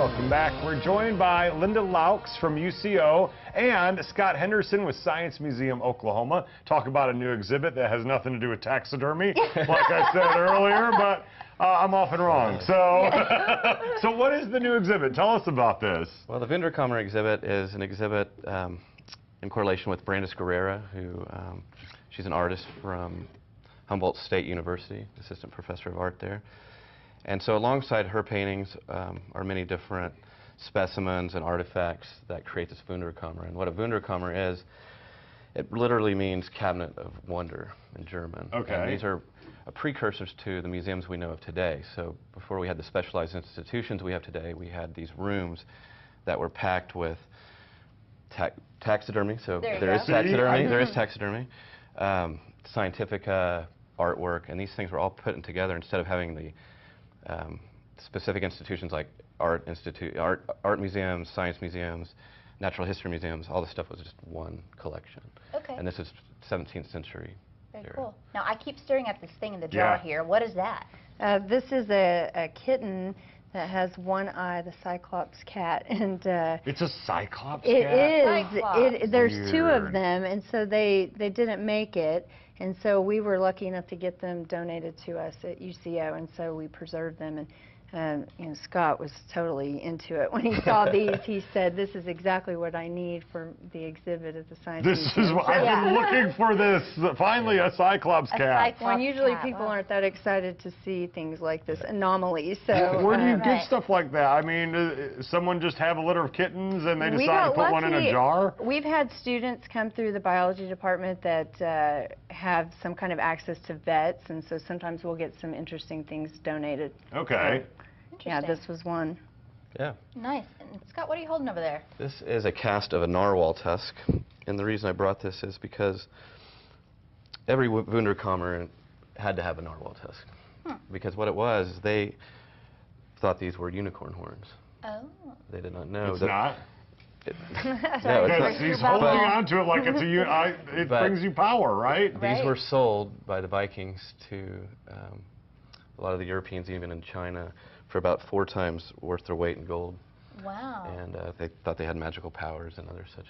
Welcome back. We're joined by Linda Laux from UCO and Scott Henderson with Science Museum, Oklahoma. Talk about a new exhibit that has nothing to do with taxidermy, like I said earlier, but I'm often wrong. So, so what is the new exhibit? Tell us about this. Well, the Wunderkammer exhibit is an exhibit in correlation with Brandes Guerrera, who she's an artist from Humboldt State University, assistant professor of art there. And so alongside her paintings are many different specimens and artifacts that create this Wunderkammer. And what a Wunderkammer is, it literally means cabinet of wonder in German. Okay. And these are precursors to the museums we know of today. So before we had the specialized institutions we have today, we had these rooms that were packed with taxidermy. So there is taxidermy. There is taxidermy. Scientific artwork, and these things were all put in together instead of having the specific institutions like art museums, science museums, natural history museums. All this stuff was just one collection. Okay. And this is 17th century. Very era. cool. Now I keep staring at this thing in the jar here. What is that? This is a kitten that has one eye, the Cyclops Cat, and It's a Cyclops it Cat? is. There's two Weird. of them, and so they didn't make it, and so we were lucky enough to get them donated to us at UCO, and so we preserved them. And you know, Scott was totally into it when he saw these. He said, "This is exactly what I need for the exhibit at the Science This Museum." is what I've been looking for. This finally a Cyclops Cat. Well, and usually Cat, people wow. aren't that excited to see things like this, anomalies. So Where do you get Right. stuff like that? I mean, someone just have a litter of kittens and they We decide to got put one in a lucky. jar? We've had students come through the biology department that have some kind of access to vets, and so sometimes we'll get some interesting things donated. Okay. Yeah, this was one. Yeah. Nice. And Scott, what are you holding over there? This is a cast of a narwhal tusk, and the reason I brought this is because every Wunderkammer had to have a narwhal tusk. Because what it was, they thought these were unicorn horns. Oh. They did not know. It's that not? No, Because it's not. he's But- holding on to it like it's it But- brings you power, right? Right. These were sold by the Vikings to a lot of the Europeans, even in China, for about 4 times worth their weight in gold. Wow. And they thought they had magical powers and other such.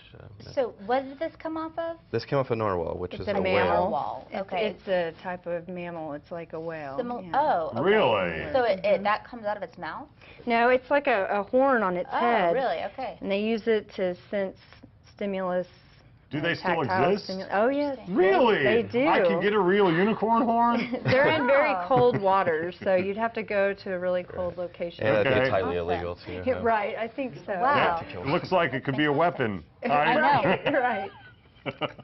So what did this come off of? This came off a narwhal, which It's is a a mammal. whale. Whale. Okay. It's a type of mammal. It's like a whale. Yeah. Oh. Okay. Really? So that comes out of its mouth? No, it's like a horn on its head. Oh, really? Okay. And they use it to sense stimulus. Do they still tactile exist? Oh, yes. Really? They do. I can get a real unicorn horn? They're in very Wow. cold waters, so you'd have to go to a really cold location. And Okay. it's highly Awesome. illegal too. Yeah, right, I think so. Wow. It looks like it could be a weapon. I know. Right.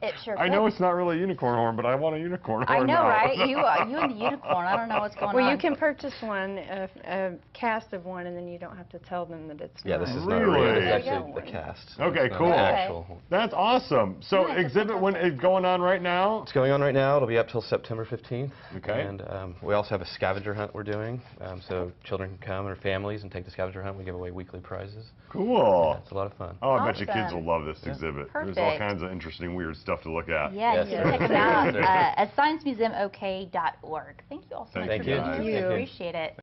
It sure I know could. it's not really a unicorn horn, but I want a unicorn I horn know, now. right? You and the unicorn. I don't know what's going on. Well, you can purchase one, a cast of one, and then you don't have to tell them that it's Yeah, not. this is not Really? real. It's There you actually go. the cast. Okay, It's not cool. the Okay. actual horn. That's awesome. So Yeah, that's exhibit when it's going on right now? It's going on right now. It'll be up till September 15th. Okay. And we also have a scavenger hunt we're doing. So children can come, or families, and take the scavenger hunt. We give away weekly prizes. Cool. Yeah, it's a lot of fun. Oh, I bet you kids Awesome. will love this exhibit. There's all Perfect. kinds of interesting, weird stuff to look at. Yeah, Yes, you there can is. check them out at sciencemuseumok.org. Thank you all so Thank much you, for being guys. here. We Thank you. appreciate it.